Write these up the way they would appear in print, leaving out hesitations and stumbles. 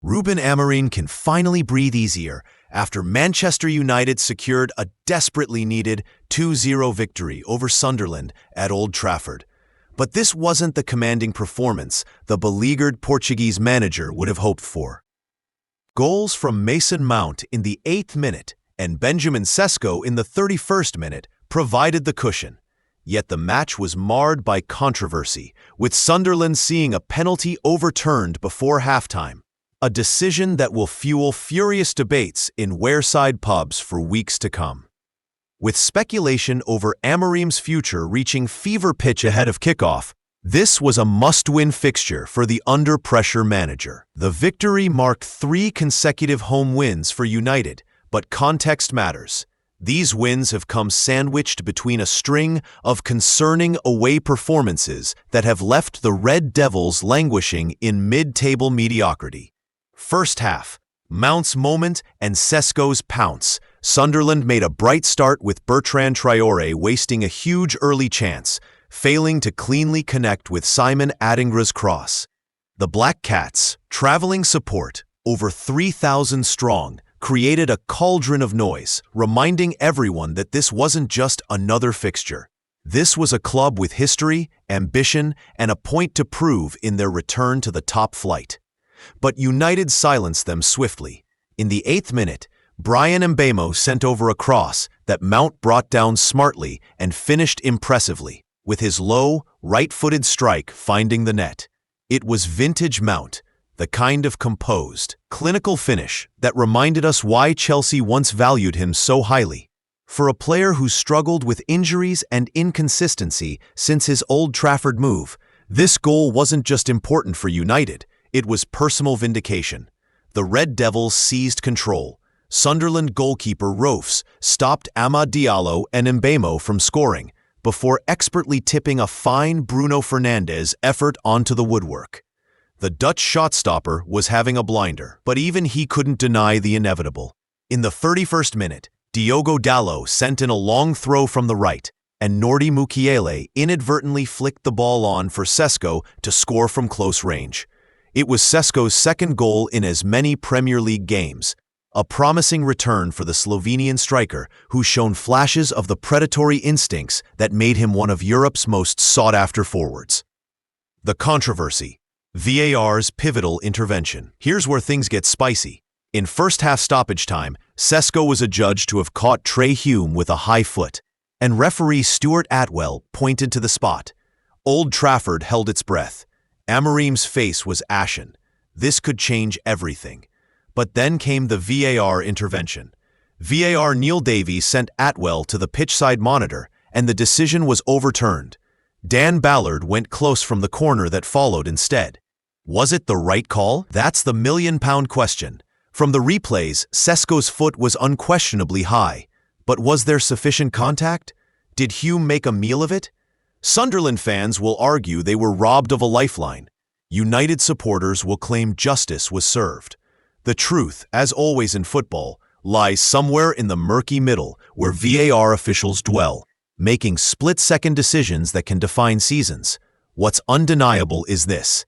Ruben Amorim can finally breathe easier after Manchester United secured a desperately needed 2-0 victory over Sunderland at Old Trafford. But this wasn't the commanding performance the beleaguered Portuguese manager would have hoped for. Goals from Mason Mount in the 8th minute and Benjamin Sesko in the 31st minute provided the cushion. Yet the match was marred by controversy, with Sunderland seeing a penalty overturned before halftime, a decision that will fuel furious debates in Wareside pubs for weeks to come. With speculation over Amorim's future reaching fever pitch ahead of kickoff, this was a must-win fixture for the under-pressure manager. The victory marked 3 consecutive home wins for United, but context matters. These wins have come sandwiched between a string of concerning away performances that have left the Red Devils languishing in mid-table mediocrity. First half, Mount's moment and Sesko's pounce. Sunderland made a bright start with Bertrand Traoré wasting a huge early chance, failing to cleanly connect with Simon Adingra's cross. The Black Cats, traveling support, over 3,000 strong, created a cauldron of noise, reminding everyone that this wasn't just another fixture. This was a club with history, ambition, and a point to prove in their return to the top flight. But United silenced them swiftly. In the 8th minute, Brian Mbeumo sent over a cross that Mount brought down smartly and finished impressively, with his low, right-footed strike finding the net. It was vintage Mount, the kind of composed, clinical finish that reminded us why Chelsea once valued him so highly. For a player who struggled with injuries and inconsistency since his Old Trafford move, this goal wasn't just important for United, it was personal vindication. The Red Devils seized control. Sunderland goalkeeper Rofs stopped Amad Diallo and Mbeumo from scoring, before expertly tipping a fine Bruno Fernandes effort onto the woodwork. The Dutch shot-stopper was having a blinder, but even he couldn't deny the inevitable. In the 31st minute, Diogo Dalot sent in a long throw from the right, and Nordi Mukiele inadvertently flicked the ball on for Sesko to score from close range. It was Sesko's second goal in as many Premier League games, a promising return for the Slovenian striker who's shown flashes of the predatory instincts that made him one of Europe's most sought-after forwards. The controversy. VAR's pivotal intervention. Here's where things get spicy. In first-half stoppage time, Sesko was adjudged to have caught Trey Hume with a high foot, and referee Stuart Atwell pointed to the spot. Old Trafford held its breath. Amorim's face was ashen. This could change everything. But then came the VAR intervention. VAR Neil Davies sent Atwell to the pitchside monitor, and the decision was overturned. Dan Ballard went close from the corner that followed instead. Was it the right call? That's the million-pound question. From the replays, Sesko's foot was unquestionably high. But was there sufficient contact? Did Hume make a meal of it? Sunderland fans will argue they were robbed of a lifeline. United supporters will claim justice was served. The truth, as always in football, lies somewhere in the murky middle where VAR officials dwell, making split-second decisions that can define seasons. What's undeniable is this.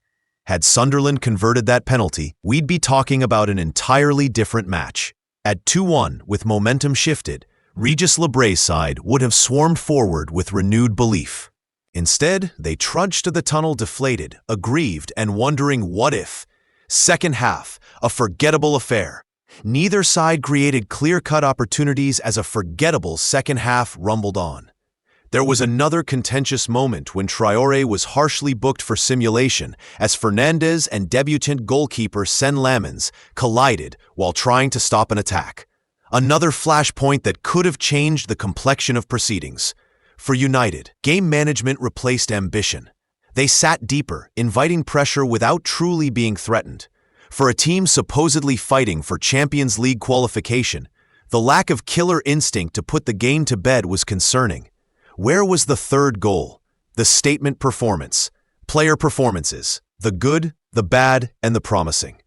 Had Sunderland converted that penalty, we'd be talking about an entirely different match. At 2-1, with momentum shifted, Regis Le Bris' side would have swarmed forward with renewed belief. Instead, they trudged to the tunnel deflated, aggrieved, and wondering what if. Second half, a forgettable affair. Neither side created clear-cut opportunities as a forgettable second half rumbled on. There was another contentious moment when Traoré was harshly booked for simulation as Fernandes and debutant goalkeeper Sen Lamens collided while trying to stop an attack. Another flashpoint that could have changed the complexion of proceedings. For United, game management replaced ambition. They sat deeper, inviting pressure without truly being threatened. For a team supposedly fighting for Champions League qualification, the lack of killer instinct to put the game to bed was concerning. Where was the third goal? The statement performance. Player performances. The good, the bad, and the promising.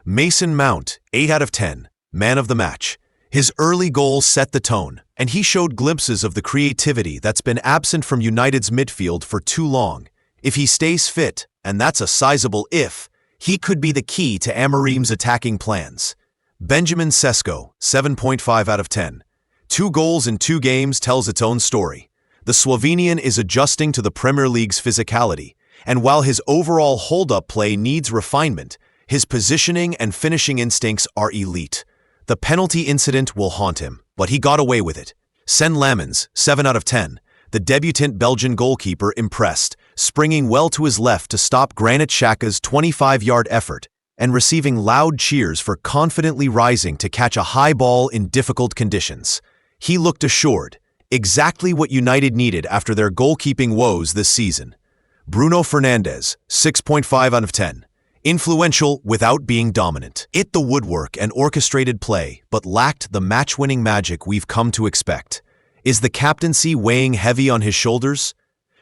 Mason Mount, 8 out of 10, man of the match. His early goal set the tone, and he showed glimpses of the creativity that's been absent from United's midfield for too long. If he stays fit, and that's a sizable if, He could be the key to Amorim's attacking plans. Benjamin Sesko, 7.5 out of 10. 2 goals in 2 games tells its own story. The Slovenian is adjusting to the Premier League's physicality, and while his overall hold-up play needs refinement, his positioning and finishing instincts are elite. The penalty incident will haunt him, but he got away with it. Sen Lamens, 7 out of 10. The debutant Belgian goalkeeper impressed, springing well to his left to stop Granit Xhaka's 25-yard effort and receiving loud cheers for confidently rising to catch a high ball in difficult conditions. He looked assured, exactly what United needed after their goalkeeping woes this season. Bruno Fernandes, 6.5 out of 10. Influential without being dominant. It the woodwork and orchestrated play, but lacked the match-winning magic we've come to expect. Is the captaincy weighing heavy on his shoulders?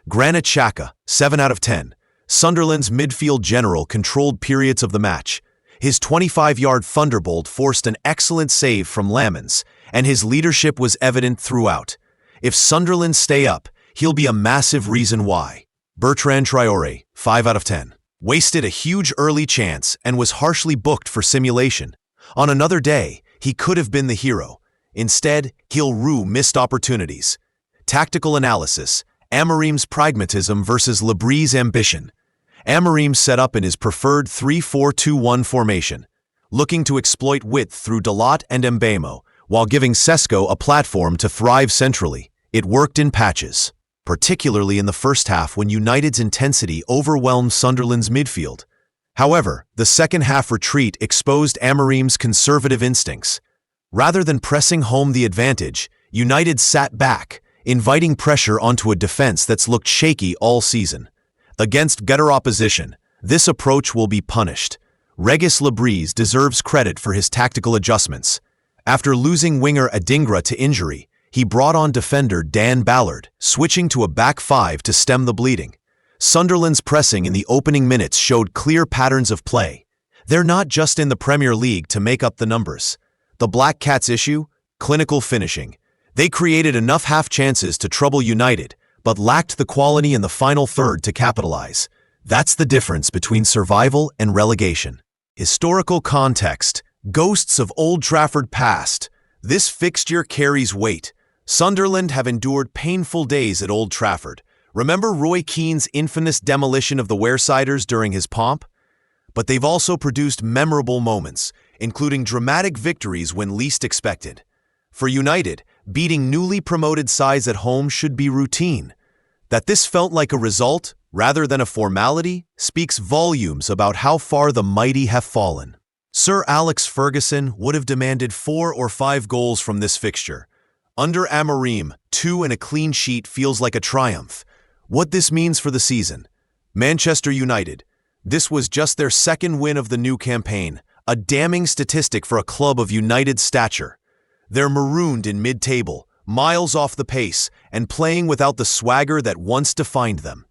Granit Xhaka, 7 out of 10. Sunderland's midfield general controlled periods of the match. His 25-yard thunderbolt forced an excellent save from Lamens, and his leadership was evident throughout. If Sunderland stay up, he'll be a massive reason why. Bertrand Traoré, 5 out of 10. Wasted a huge early chance and was harshly booked for simulation. On another day, he could have been the hero. Instead, he'll rue missed opportunities. Tactical analysis, Amorim's pragmatism versus Le Bris' ambition. Amorim set up in his preferred 3-4-2-1 formation, looking to exploit width through Dalot and Mbeumo, while giving Sesko a platform to thrive centrally. It worked in patches, particularly in the first half when United's intensity overwhelmed Sunderland's midfield. However, the second-half retreat exposed Amorim's conservative instincts. Rather than pressing home the advantage, United sat back, inviting pressure onto a defense that's looked shaky all season. Against better opposition, this approach will be punished. Regis Le Bris deserves credit for his tactical adjustments. After losing winger Adingra to injury, he brought on defender Dan Ballard, switching to a back 5 to stem the bleeding. Sunderland's pressing in the opening minutes showed clear patterns of play. They're not just in the Premier League to make up the numbers. The Black Cats' issue? Clinical finishing. They created enough half-chances to trouble United, but lacked the quality in the final third to capitalize. That's the difference between survival and relegation. Historical context. Ghosts of Old Trafford past. This fixture carries weight. Sunderland have endured painful days at Old Trafford. Remember Roy Keane's infamous demolition of the Wearsiders during his pomp? But they've also produced memorable moments, including dramatic victories when least expected. For United, beating newly promoted sides at home should be routine. That this felt like a result, rather than a formality, speaks volumes about how far the mighty have fallen. Sir Alex Ferguson would have demanded 4 or 5 goals from this fixture. Under Amorim, 2 and a clean sheet feels like a triumph. What this means for the season. Manchester United. This was just their second win of the new campaign, a damning statistic for a club of United's stature. They're marooned in mid-table, miles off the pace, and playing without the swagger that once defined them.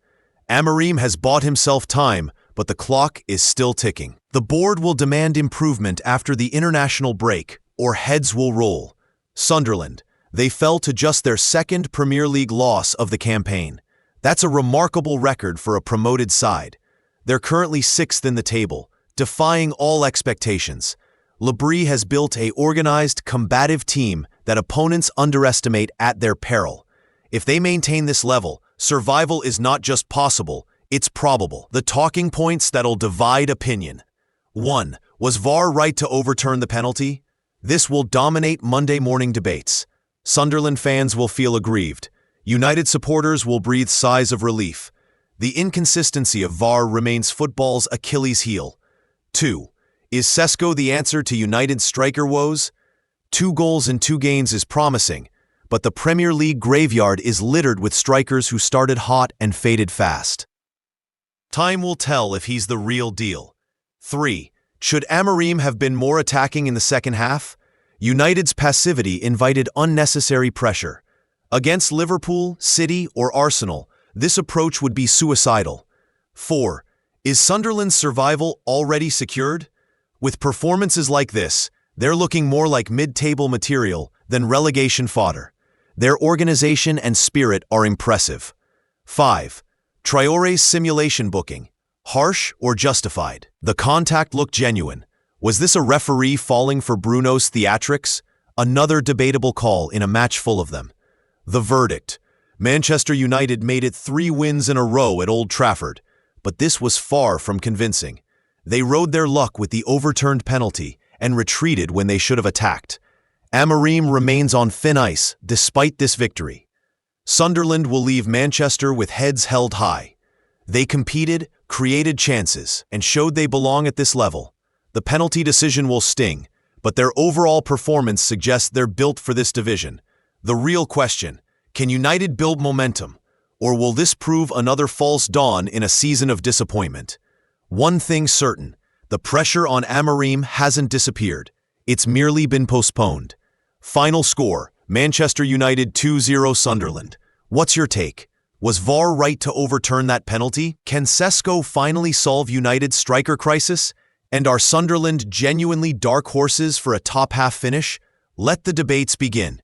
Amorim has bought himself time, but the clock is still ticking. The board will demand improvement after the international break, or heads will roll. Sunderland. They fell to just their second Premier League loss of the campaign. That's a remarkable record for a promoted side. They're currently 6th in the table, defying all expectations. Le Bris has built an organized, combative team that opponents underestimate at their peril. If they maintain this level, survival is not just possible, it's probable. The talking points that'll divide opinion. 1. Was VAR right to overturn the penalty? This will dominate Monday morning debates. Sunderland fans will feel aggrieved. United supporters will breathe sighs of relief. The inconsistency of VAR remains football's Achilles heel. 2. Is Sesko the answer to United's striker woes? 2 goals in 2 games is promising, but the Premier League graveyard is littered with strikers who started hot and faded fast. Time will tell if he's the real deal. 3. Should Amorim have been more attacking in the second half? United's passivity invited unnecessary pressure. Against Liverpool, City, or Arsenal, this approach would be suicidal. 4. Is Sunderland's survival already secured? With performances like this, they're looking more like mid-table material than relegation fodder. Their organization and spirit are impressive. 5. Traoré's simulation booking. Harsh or justified? The contact looked genuine. Was this a referee falling for Bruno's theatrics? Another debatable call in a match full of them. The verdict. Manchester United made it 3 wins in a row at Old Trafford, but this was far from convincing. They rode their luck with the overturned penalty and retreated when they should have attacked. Amorim remains on thin ice despite this victory. Sunderland will leave Manchester with heads held high. They competed, created chances, and showed they belong at this level. The penalty decision will sting, but their overall performance suggests they're built for this division. The real question, can United build momentum, or will this prove another false dawn in a season of disappointment? One thing's certain, the pressure on Amorim hasn't disappeared. It's merely been postponed. Final score, Manchester United 2-0 Sunderland. What's your take? Was VAR right to overturn that penalty? Can Sesko finally solve United's striker crisis? And are Sunderland genuinely dark horses for a top-half finish? Let the debates begin.